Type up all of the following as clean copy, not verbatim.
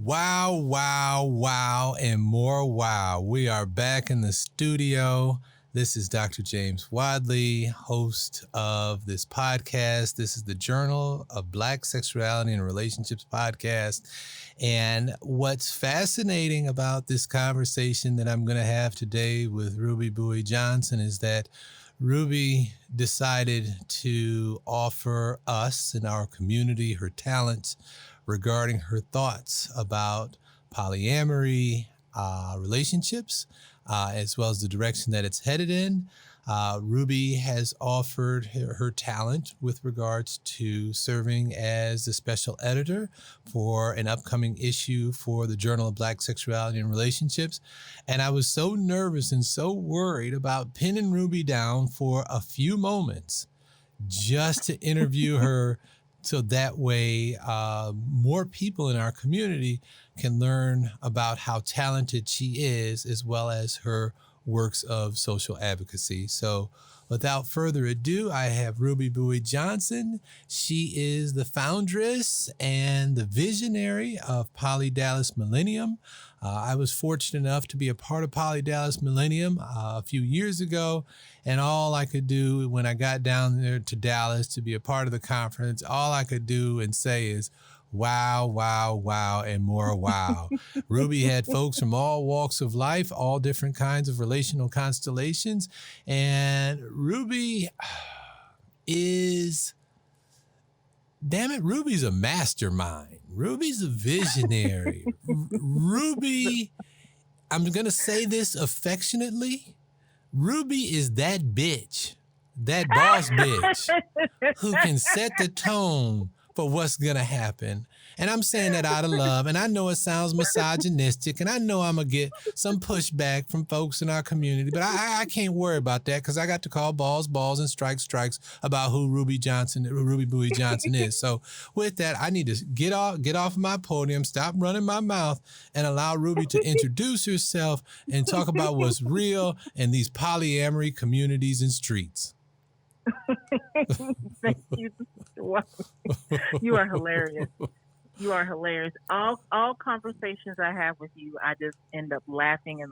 Wow, wow, wow, and more wow. We are back in the studio. This is Dr. James Wadley, host of this podcast. This is the Journal of Black Sexuality and Relationships podcast. And what's fascinating about this conversation that I'm going to have today with Bui Johnson is that Ruby decided to offer us and our community her talents regarding her thoughts about polyamory, relationships, as well as the direction that it's headed in. Ruby has offered her talent with regards to serving as the special editor for an upcoming issue for the Journal of Black Sexuality and Relationships. And I was so nervous and so worried about pinning Ruby down for a few moments just to interview her so that way more people in our community can learn about how talented she is, as well as her works of social advocacy. So without further ado, I have Bui Johnson. She is the foundress and the visionary of Poly Dallas Millennium. I was fortunate enough to be a part of Poly Dallas Millennium a few years ago, and all I could do when I got down there to Dallas to be a part of the conference, all I could do and say is, wow, wow, wow, and more wow. Ruby had folks from all walks of life, all different kinds of relational constellations. And Ruby is, damn it, Ruby's a mastermind. Ruby's a visionary. Ruby, I'm going to say this affectionately. Ruby is that bitch, that boss bitch who can set the tone for what's going to happen. And I'm saying that out of love. And I know it sounds misogynistic, and I know I'm going to get some pushback from folks in our community, but I can't worry about that because I got to call balls, and strikes about who Bui Johnson is. So with that, I need to get off of my podium, stop running my mouth, and allow Ruby to introduce herself and talk about what's real in these polyamory communities and streets. Thank you. Wow. You are hilarious. You are hilarious. All conversations I have with you, I just end up laughing.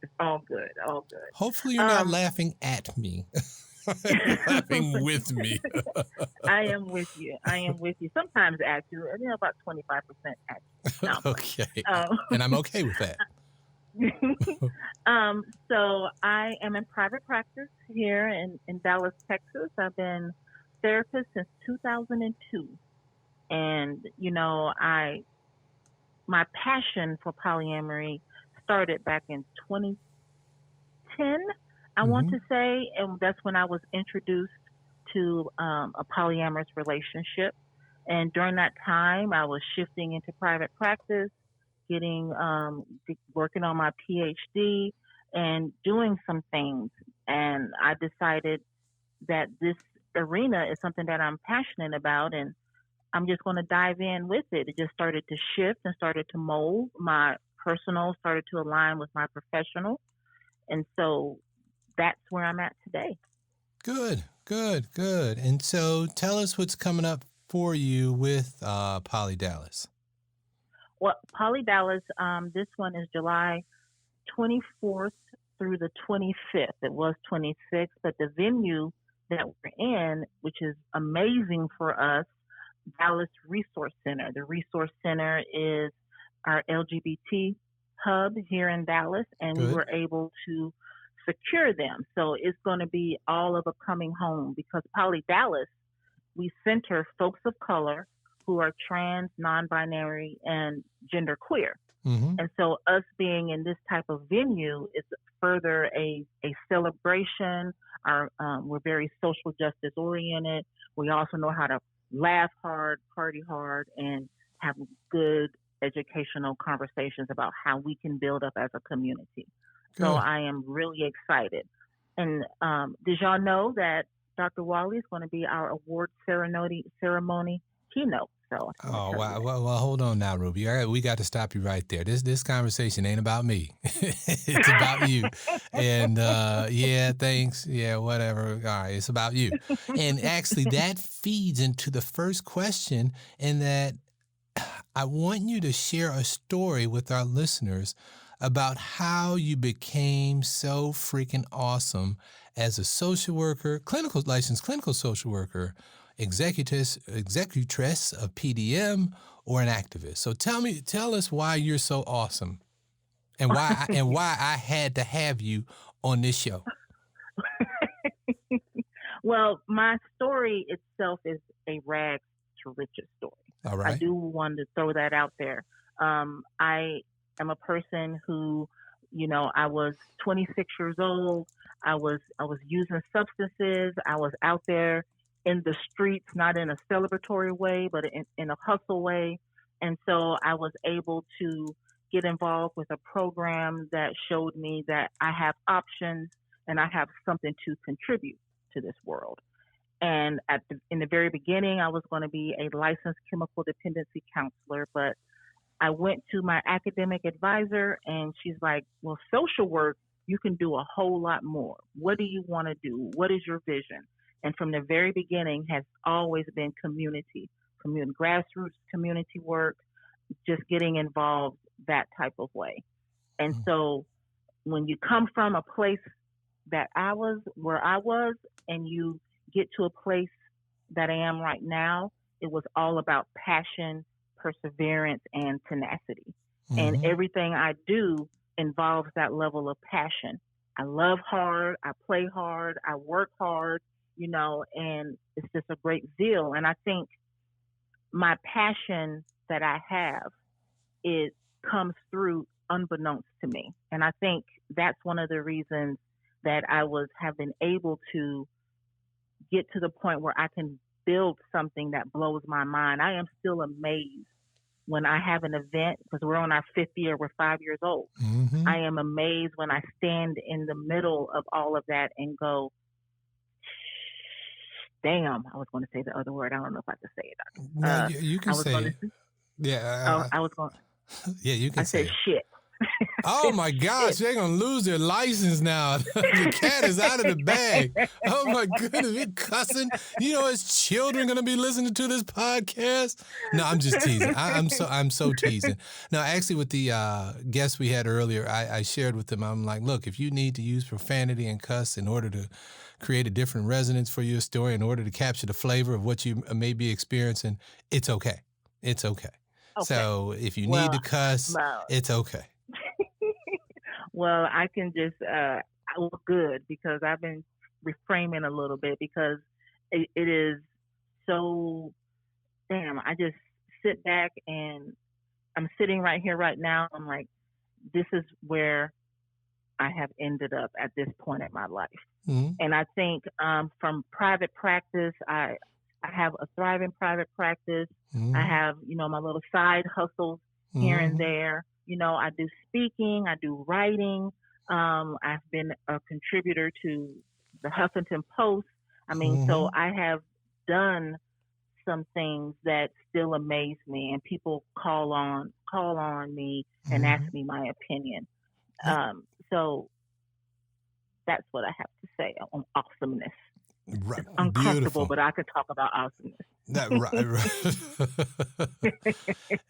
It's all good. All good. Hopefully you're not laughing at me. You're laughing with me. I am with you. Sometimes at you, about 25% at you. No. Okay. And I'm okay with that. So I am in private practice here in Dallas, Texas. I've been therapist since 2002. And, my passion for polyamory started back in 2010, I want to say. And that's when I was introduced to a polyamorous relationship. And during that time, I was shifting into private practice, working on my PhD and doing some things. And I decided that this arena is something that I'm passionate about, and I'm just going to dive in with it. It just started to shift and started to mold. My personal started to align with my professional. And so that's where I'm at today. Good. And so tell us what's coming up for you with Poly Dallas. Well, Poly Dallas, this one is July 24th through the 25th. It was 26th, but the venue that we're in, which is amazing for us, Dallas Resource Center. The Resource Center is our LGBT hub here in Dallas, and we were able to secure them. So it's going to be all of a coming home, because Poly Dallas, we center folks of color who are trans, non-binary, and genderqueer. And so us being in this type of venue is further a celebration. We're very social justice oriented. We also know how to laugh hard, party hard, and have good educational conversations about how we can build up as a community. Good. So I am really excited. And did y'all know that Dr. Wally is going to be our award ceremony keynote? So wow. Well, hold on now, Ruby. All right, we got to stop you right there. This conversation ain't about me. It's about you. And yeah, thanks. Yeah, whatever. All right, it's about you. And actually, that feeds into the first question, in that I want you to share a story with our listeners about how you became so freaking awesome as a social worker, licensed clinical social worker, executress of PDM, or an activist. So tell us why you're so awesome, and why I had to have you on this show. Well, my story itself is a rags to riches story. All right. I do want to throw that out there. I am a person who, I was 26 years old. I was using substances. I was out there in the streets, not in a celebratory way, but in a hustle way. And so I was able to get involved with a program that showed me that I have options and I have something to contribute to this world. And in the very beginning, I was going to be a licensed chemical dependency counselor, but I went to my academic advisor and she's like, well, social work, you can do a whole lot more. What do you want to do? What is your vision? And from the very beginning has always been community, grassroots community work, just getting involved that type of way. And so when you come from a place that where I was, and you get to a place that I am right now, it was all about passion, perseverance, and tenacity. And everything I do involves that level of passion. I love hard, I play hard, I work hard, and it's just a great zeal. And I think my passion that I have, it comes through unbeknownst to me. And I think that's one of the reasons that I have been able to get to the point where I can build something that blows my mind. I am still amazed when I have an event, because we're on our 5th year, we're 5 years old. I am amazed when I stand in the middle of all of that and go, damn, I was going to say the other word. I don't know if I could say it. No, you can say it. Yeah. I was going. Yeah, you can say I said shit. Oh my gosh, they're gonna lose their license now. The cat is out of the bag. Oh my goodness, we're cussing. His children gonna be listening to this podcast. No, I'm just teasing. I'm so teasing. Now, actually, with the guests we had earlier, I shared with them. I'm like, look, if you need to use profanity and cuss in order to create a different resonance for your story, in order to capture the flavor of what you may be experiencing, it's okay. It's okay. So if you need to cuss, it's okay. Well, I can just, I look good because I've been reframing a little bit, because it is so, damn, I just sit back and I'm sitting right here right now. I'm like, this is where I have ended up at this point in my life. And I think from private practice, I have a thriving private practice. I have, my little side hustles here and there. I do speaking, I do writing. I've been a contributor to the Huffington Post. I mean, so I have done some things that still amaze me, and people call on me and ask me my opinion. So that's what I have to say on awesomeness. Right. It's uncomfortable, Beautiful. but I could talk about awesomeness. Right.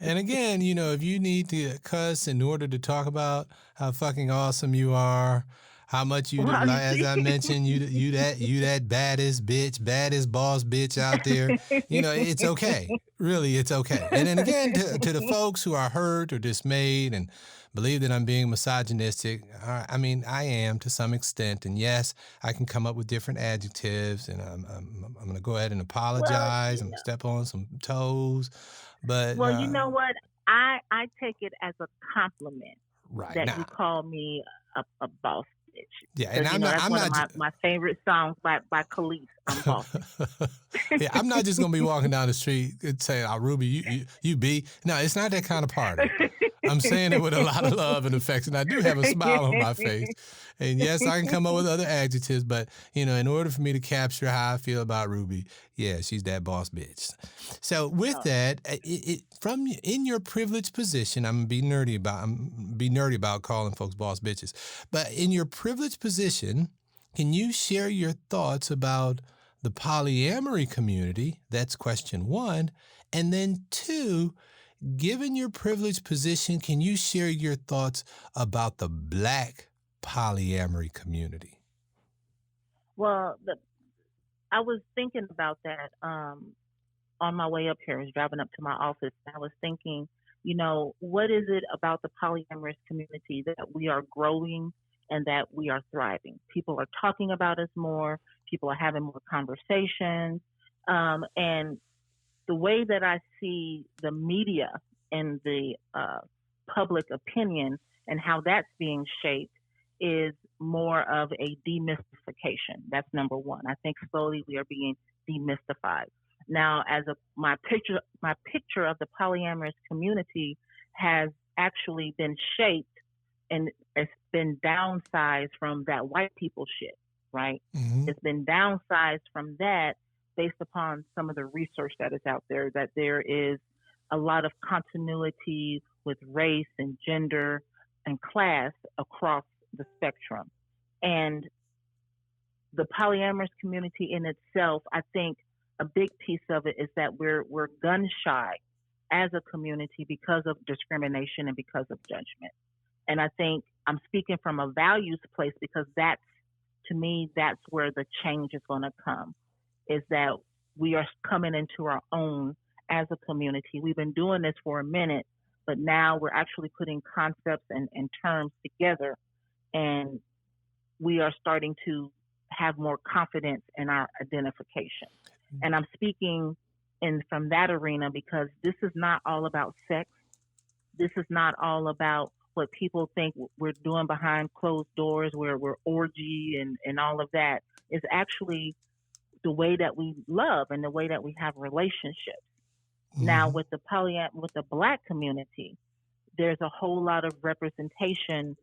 And again, if you need to cuss in order to talk about how fucking awesome you are, how much as I mentioned, you that baddest boss bitch out there, it's okay. Really, it's okay. And then again, to the folks who are hurt or dismayed and believe that I'm being misogynistic, I mean, I am to some extent. And yes, I can come up with different adjectives, and I'm going to go ahead and apologize. I'm going to step on some toes. But you know what? I take it as a compliment, right, that you call me a boss bitch. Yeah, and that's one of my favorite songs by Khalees. I'm bossy. Yeah, I'm not just going to be walking down the street and saying, "Oh, Ruby, you be." No, it's not that kind of party. I'm saying it with a lot of love and affection. I do have a smile on my face. And yes, I can come up with other adjectives, but, in order for me to capture how I feel about Ruby, yeah, she's that boss bitch. So with that, in your privileged position, I'm going to be nerdy about calling folks boss bitches. But in your privileged position, can you share your thoughts about the polyamory community? That's question one. And then two, Given your privileged position, can you share your thoughts about the Black polyamory community? Well, I was thinking about that on my way up here. I was driving up to my office. I was thinking, what is it about the polyamorous community that we are growing and that we are thriving? People are talking about us more. People are having more conversations. And the way that I see the media and the public opinion and how that's being shaped is more of a demystification. That's number one. I think slowly we are being demystified. Now, my picture of the polyamorous community has actually been shaped and it's been downsized from that white people shit, right? Mm-hmm. It's been downsized from that based upon some of the research that is out there, that there is a lot of continuity with race and gender and class across the spectrum. And the polyamorous community in itself, I think a big piece of it is that we're gun shy as a community because of discrimination and because of judgment. And I think I'm speaking from a values place because to me, that's where the change is going to come, is that we are coming into our own as a community. We've been doing this for a minute, but now we're actually putting concepts and terms together, and we are starting to have more confidence in our identification. And I'm speaking from that arena because this is not all about sex. This is not all about what people think we're doing behind closed doors, where we're orgy and all of that. Is actually the way that we love and the way that we have relationships. Mm-hmm. Now, with the Black community, there's a whole lot of representation,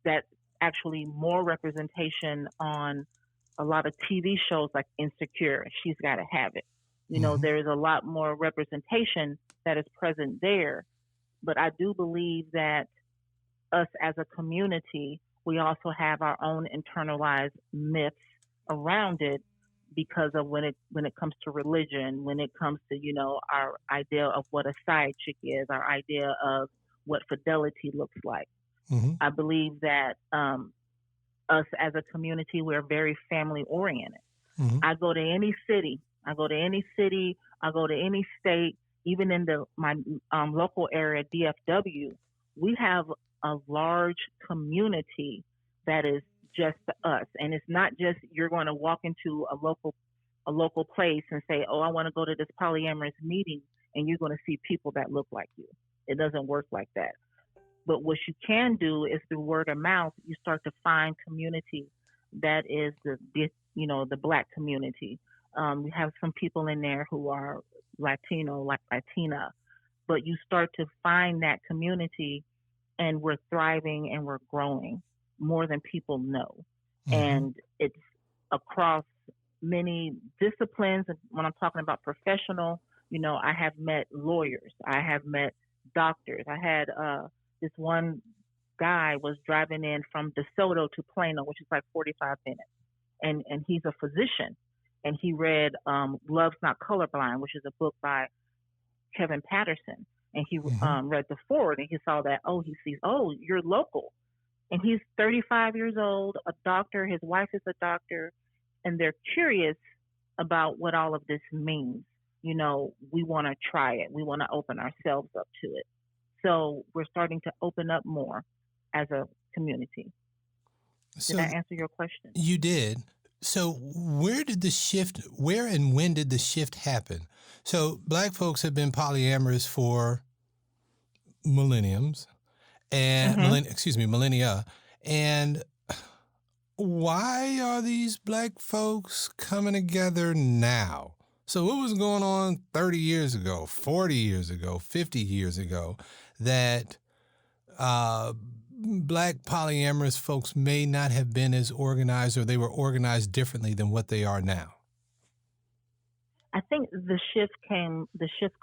that actually more representation on a lot of TV shows like Insecure. She's Got to Have It. Mm-hmm. There is a lot more representation that is present there. But I do believe that us as a community, we also have our own internalized myths around it, because of when it comes to religion, when it comes to, our idea of what a side chick is, our idea of what fidelity looks like. Mm-hmm. I believe that us as a community, we're very family oriented. Mm-hmm. I go to any city, I go to any state, even in my local area, DFW, we have a large community that is just us. And it's not just you're going to walk into a local place and say, oh, I want to go to this polyamorous meeting, and you're going to see people that look like you. It doesn't work like that. But what you can do is through word of mouth, you start to find community that is the Black community. We have some people in there who are Latino, Latina, but you start to find that community, and we're thriving and we're growing more than people know. Mm-hmm. And it's across many disciplines. When I'm talking about professional, I have met lawyers, I have met doctors. I had this one guy was driving in from DeSoto to Plano, which is like 45 minutes. And he's a physician. And he read Love's Not Colorblind, which is a book by Kevin Patterson. And he Mm-hmm. read the forward, and he saw that, he sees, you're local. And he's 35 years old, a doctor. His wife is a doctor. And they're curious about what all of this means. We want to try it. We want to open ourselves up to it. So we're starting to open up more as a community. Did I answer your question? You did. So where and when did the shift happen? So Black folks have been polyamorous for millenniums and millennia. And why are these Black folks coming together now? So what was going on 30 years ago, 40 years ago, 50 years ago that Black polyamorous folks may not have been as organized, or they were organized differently than what they are now? I think the shift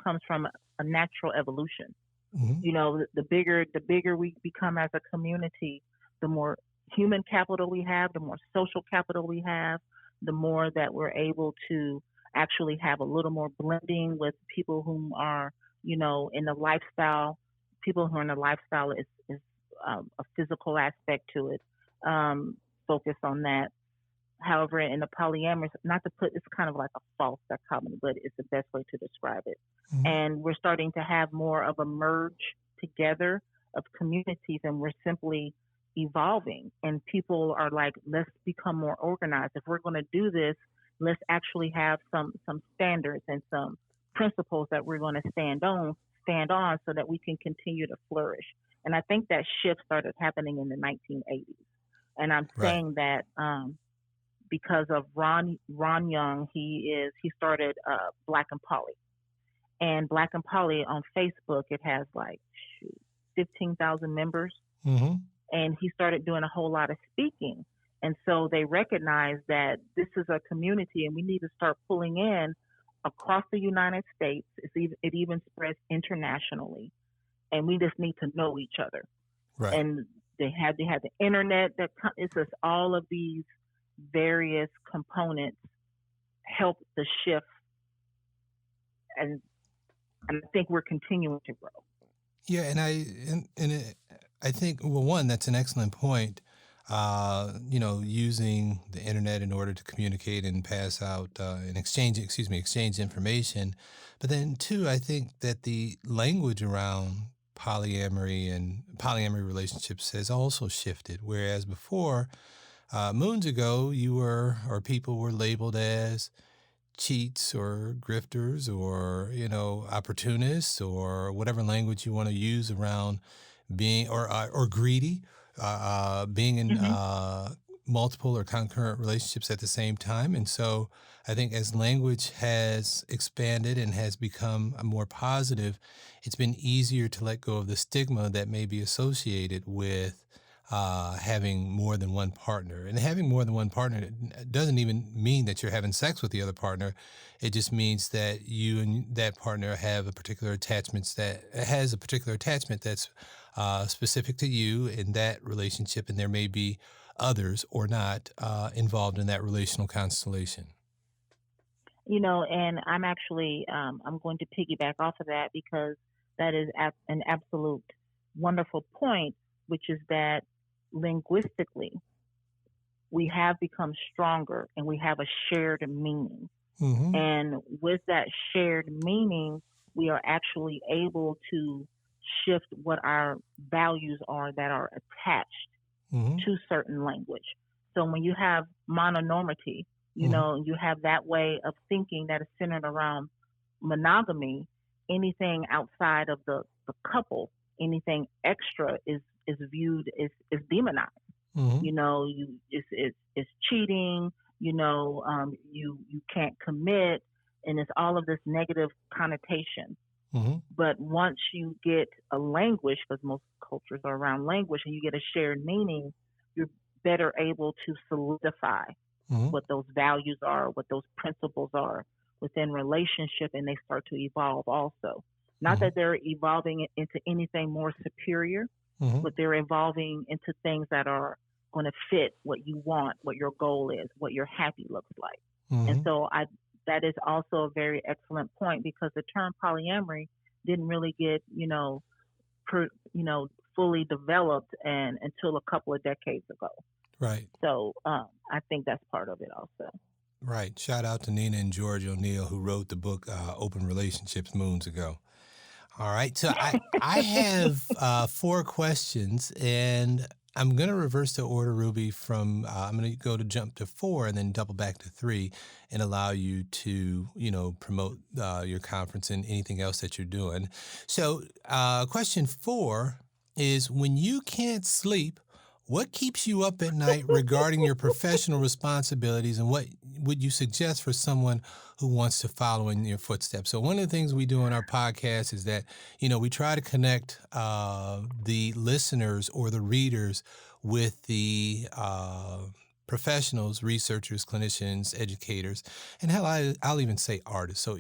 comes from a natural evolution. Mm-hmm. The bigger we become as a community, the more human capital we have, the more social capital we have, the more that we're able to actually have a little more blending with people who are in the lifestyle, people who are in the lifestyle is a physical aspect to it, focus on that. However, in the polyamorous, not to put, it's kind of like a false dichotomy, but it's the best way to describe it. Mm-hmm. And we're starting to have more of a merge together of communities, and we're simply evolving. And people are like, let's become more organized. If we're going to do this, let's actually have some standards and some principles that we're going to stand on so that we can continue to flourish. And I think that shift started happening in the 1980s. And I'm saying that because of Ron Young, he started Black and Poly. And Black and Poly on Facebook, it has like 15,000 members. Mm-hmm. And he started doing a whole lot of speaking. And so they recognized that this is a community and we need to start pulling in across the United States. It even spreads internationally. And we just need to know each other. Right. And they had the internet. It's just all of these various components help the shift. And I think we're continuing to grow. Yeah, and I think, well, one, that's an excellent point. Using the internet in order to communicate and pass out and exchange information. But then, two, I think that the language around polyamory and polyamory relationships has also shifted. Whereas before, moons ago, people were labeled as cheats or grifters or, opportunists or whatever language you want to use around being or greedy, being in multiple or concurrent relationships at the same time. And so I think as language has expanded and has become more positive, it's been easier to let go of the stigma that may be associated with having more than one partner. And having more than one partner doesn't even mean that you're having sex with the other partner. It just means that you and that partner have a particular attachment that's specific to you in that relationship, and there may be others or not involved in that relational constellation. And I'm actually I'm going to piggyback off of that because that is an absolute wonderful point, which is that linguistically, we have become stronger and we have a shared meaning. Mm-hmm. And with that shared meaning, we are actually able to shift what our values are that are attached to certain language. So when you have mononormity, you have that way of thinking that is centered around monogamy, anything outside of the couple, anything extra is viewed is demonized. It's cheating. You can't commit, and it's all of this negative connotation. But once you get a language, because most cultures are around language, and you get a shared meaning, you're better able to solidify what those values are, what those principles are within relationship, and they start to evolve also. Not that they're evolving into anything more superior, but they're evolving into things that are going to fit what you want, what your goal is, what your happy looks like. And so that is also a very excellent point, because the term polyamory didn't really get, fully developed until a couple of decades ago. Right. So I think that's part of it also. Right. Shout out to Nina and George O'Neill, who wrote the book Open Relationships moons ago. All right. So I have 4 questions, and I'm going to reverse the order, Ruby, from I'm going to jump to 4 and then double back to 3 and allow you to, promote your conference and anything else that you're doing. So question 4 is, when you can't sleep, what keeps you up at night regarding your professional responsibilities, and what would you suggest for someone who wants to follow in your footsteps? So one of the things we do on our podcast is that, we try to connect the listeners or the readers with the professionals, researchers, clinicians, educators, and hell, I'll even say artists. So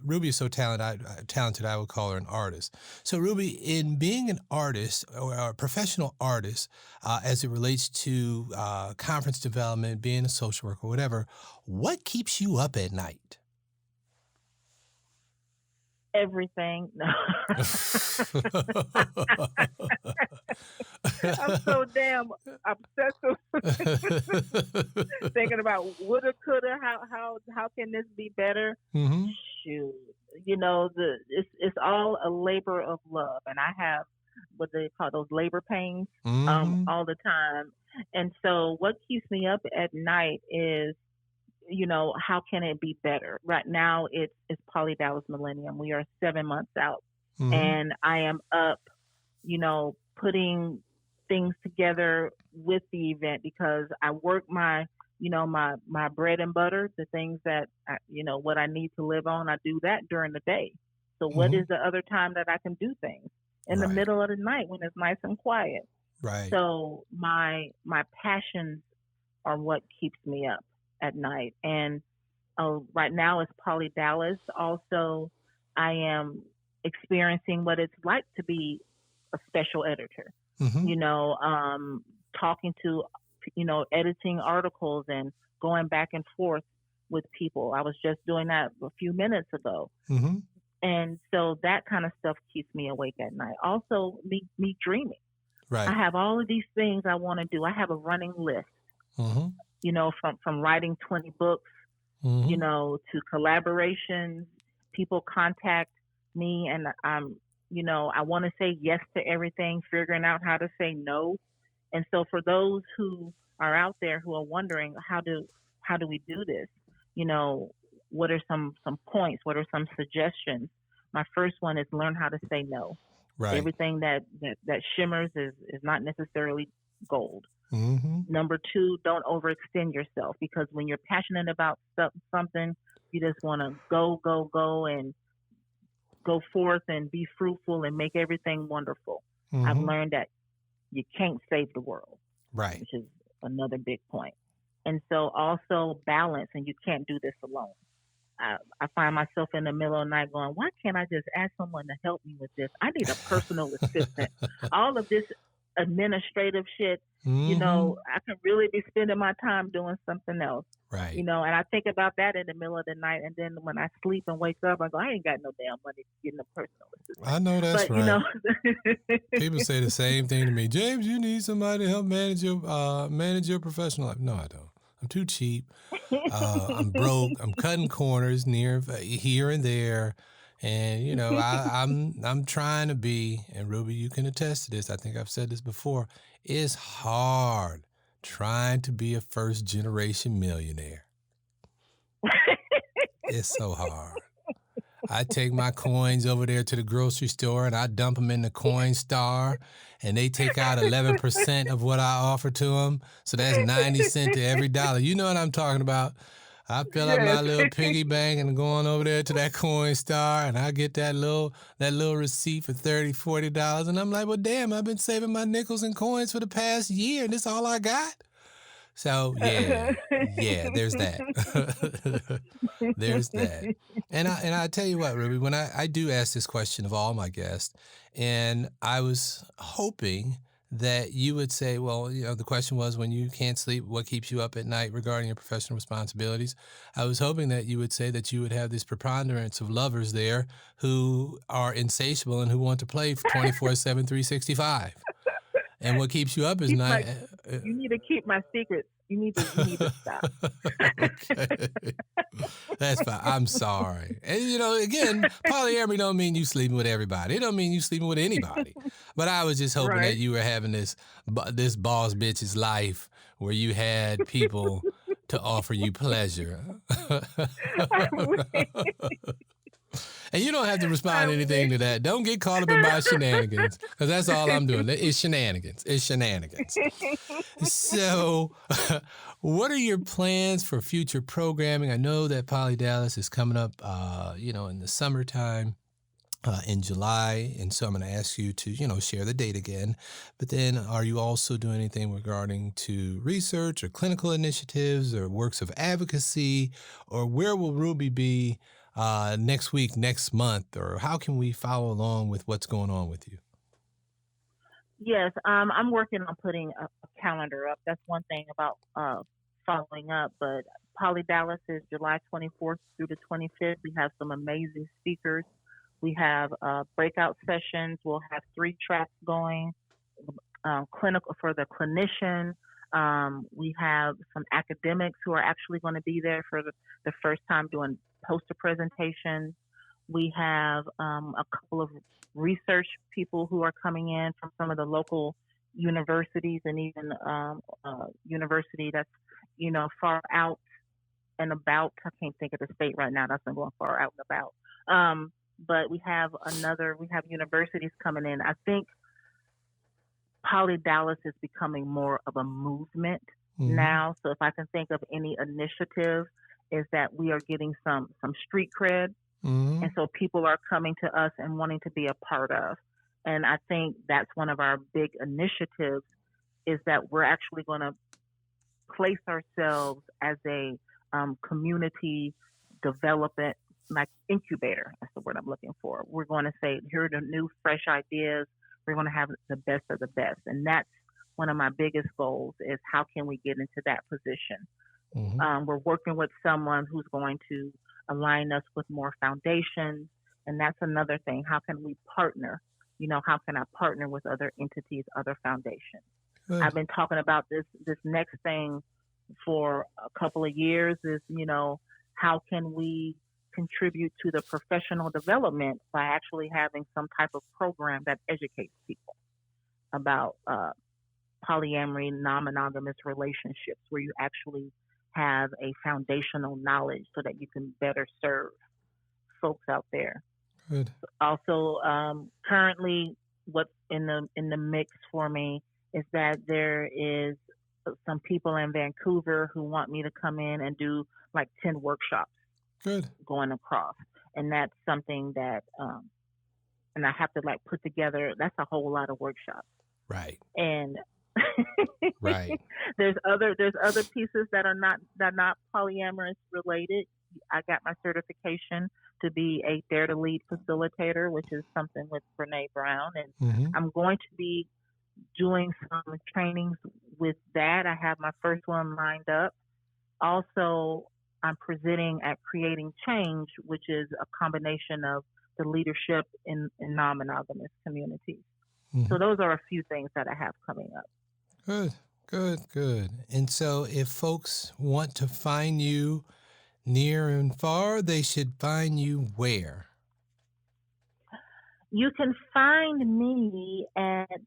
Ruby is so talented, I would call her an artist. So Ruby, in being an artist or a professional artist, as it relates to conference development, being a social worker, whatever, what keeps you up at night? everything. No. I'm so damn obsessive thinking about woulda, coulda, how can this be better? Mm-hmm. Shoot, you know, it's all a labor of love, and I have what they call those labor pains Mm-hmm. all the time. And so, what keeps me up at night is, you know, how can it be better? Right now, it's Poly Dallas Millennium. We are 7 months out, Mm-hmm. and I am up, you know, putting things together with the event because I work my, you know, my bread and butter, the things that you know, what I need to live on. I do that during the day. So what Mm-hmm. is the other time that I can do things? In the Right. middle of the night when it's nice and quiet. Right. So my passions are what keeps me up at night. And right now it's Poly Dallas. Also, I am experiencing what it's like to be a special editor. Mm-hmm. You know, talking to, you know, editing articles and going back and forth with people. I was just doing that a few minutes ago. Mm-hmm. And so that kind of stuff keeps me awake at night. Also, me dreaming. I Right. have all of these things I want to do. I have a running list, Mm-hmm. you know, from writing 20 books, you Mm-hmm. know, to collaborations. People contact me and you know, I want to say yes to everything, figuring out how to say no. And so for those who are out there who are wondering how do we do this? You know, what are some points? What are some suggestions? My first one is learn how to say no. Right. Everything that shimmers is not necessarily gold. Mm-hmm. Number two, don't overextend yourself because when you're passionate about something, you just want to go and go forth and be fruitful and make everything wonderful. I've Mm-hmm. learned that you can't save the world, Right. which is another big point. And so also balance, and you can't do this alone. I find myself in the middle of the night going, why can't I just ask someone to help me with this? I need a personal assistant. All of this administrative shit, you Mm-hmm. know, I can really be spending my time doing something else. You Right. know, and I think about that in the middle of the night, and then when I sleep and wake up, I go, I ain't got no damn money to get a personal assistant. I know that's But you right. know, People say the same thing to me. James, you need somebody to help manage your professional life. No, I don't. I'm too cheap. I'm broke. I'm cutting corners near here and there, and you know I'm trying to be. And Ruby, you can attest to this. I think I've said this before. It's hard trying to be a first generation millionaire. It's so hard. I take my coins over there to the grocery store and I dump them in the coin star, and they take out 11% of what I offer to them. So that's 90 cents to every dollar. You know what I'm talking about. I fill up yes, my little piggy bank and go on over there to that coin star, and I get that little receipt for $30, $40. And I'm like, well, damn, I've been saving my nickels and coins for the past year, and this all I got. So yeah, there's that. There's that. And I tell you what, Ruby, when I do ask this question of all my guests, and I was hoping that you would say, well, you know, the question was when you can't sleep, what keeps you up at night regarding your professional responsibilities? I was hoping that you would say that you would have this preponderance of lovers there who are insatiable and who want to play 24/7, 365. And what keeps you up is keep not. my. You need to keep my secrets. You need to stop. Okay. That's fine. I'm sorry. And you know, again, polyamory don't mean you sleeping with everybody. It don't mean you sleeping with anybody. But I was just hoping that Right. you were having this boss bitch's life where you had people to offer you pleasure. I wish. And you don't have to respond I to anything wish. to that. Don't get caught up in my shenanigans, because that's all I'm doing. It's shenanigans. It's shenanigans. So, what are your plans for future programming? I know that Poly Dallas is coming up, in the summertime. In July, and so I'm going to ask you to, share the date again. But then, are you also doing anything regarding to research or clinical initiatives or works of advocacy, or where will Ruby be next week, next month, or how can we follow along with what's going on with you? Yes, I'm working on putting a calendar up. That's one thing about following up. But Poly Dallas is July 24th through the 25th. We have some amazing speakers. We have breakout sessions. We'll have 3 tracks going, clinical for the clinician. We have some academics who are actually going to be there for the first time doing poster presentations. We have a couple of research people who are coming in from some of the local universities, and even university that's, far out and about. I can't think of the state right now that's been going far out and about. But we have universities coming in. I think Poly Dallas is becoming more of a movement now. So if I can think of any initiative, is that we are getting some street cred. And so people are coming to us and wanting to be a part of. And I think that's one of our big initiatives, is that we're actually going to place ourselves as a community development, like incubator. That's the word I'm looking for. We're going to say, here are the new, fresh ideas. We're going to have the best of the best. And that's one of my biggest goals, is how can we get into that position? We're working with someone who's going to align us with more foundations. And that's another thing. How can we partner? How can I partner with other entities, other foundations? Good. I've been talking about this next thing for a couple of years, is, how can we contribute to the professional development by actually having some type of program that educates people about polyamory, non-monogamous relationships, where you actually have a foundational knowledge so that you can better serve folks out there. Good. Also, currently, what's in the mix for me is that there is some people in Vancouver who want me to come in and do like 10 workshops. Good. Going across. And that's something that, and I have to like put together, that's a whole lot of workshops. Right. And right. There's other pieces that are not polyamorous related. I got my certification to be a Dare to Lead facilitator, which is something with Brene Brown. And I'm going to be doing some trainings with that. I have my first one lined up. Also, I'm presenting at Creating Change, which is a combination of the leadership in non-monogamous communities. So those are a few things that I have coming up. Good. And so if folks want to find you near and far, they should find you where? You can find me at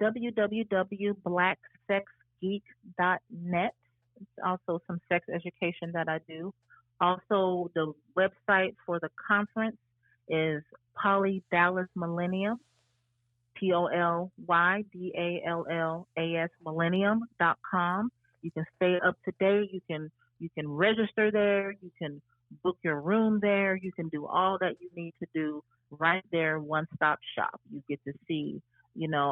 www.blacksexgeek.net. It's also some sex education that I do. Also, the website for the conference is Poly Dallas Millennium, POLYDALLAS millennium.com. You can stay up to date. You can register there. You can book your room there. You can do all that you need to do right there, one-stop shop. You get to see,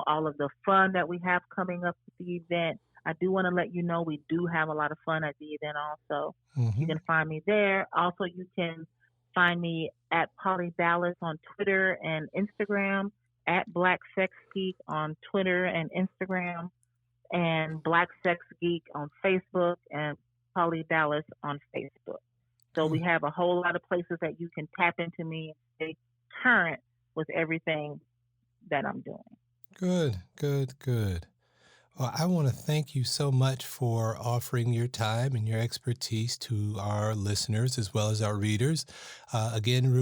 all of the fun that we have coming up at the event. I do want to let you know we do have a lot of fun at the event also. You can find me there. Also, you can find me at Poly Dallas on Twitter and Instagram, at Black Sex Geek on Twitter and Instagram, and Black Sex Geek on Facebook, and Poly Dallas on Facebook. So we have a whole lot of places that you can tap into me and stay current with everything that I'm doing. Good. Well, I want to thank you so much for offering your time and your expertise to our listeners as well as our readers. Again,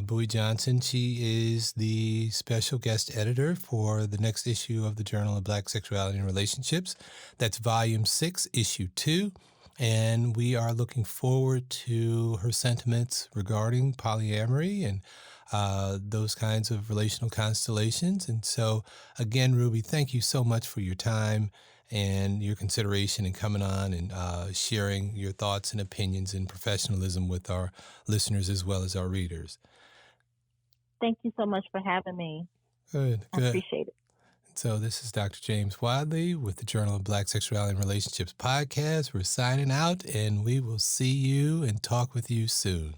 Bui Johnson, she is the special guest editor for the next issue of the Journal of Black Sexuality and Relationships. That's Volume 6, Issue 2. And we are looking forward to her sentiments regarding polyamory and those kinds of relational constellations. And so, again, Ruby, thank you so much for your time and your consideration and coming on and sharing your thoughts and opinions and professionalism with our listeners as well as our readers. Thank you so much for having me. Good. I appreciate it. So this is Dr. James Wadley with the Journal of Black Sexuality and Relationships podcast. We're signing out, and we will see you and talk with you soon.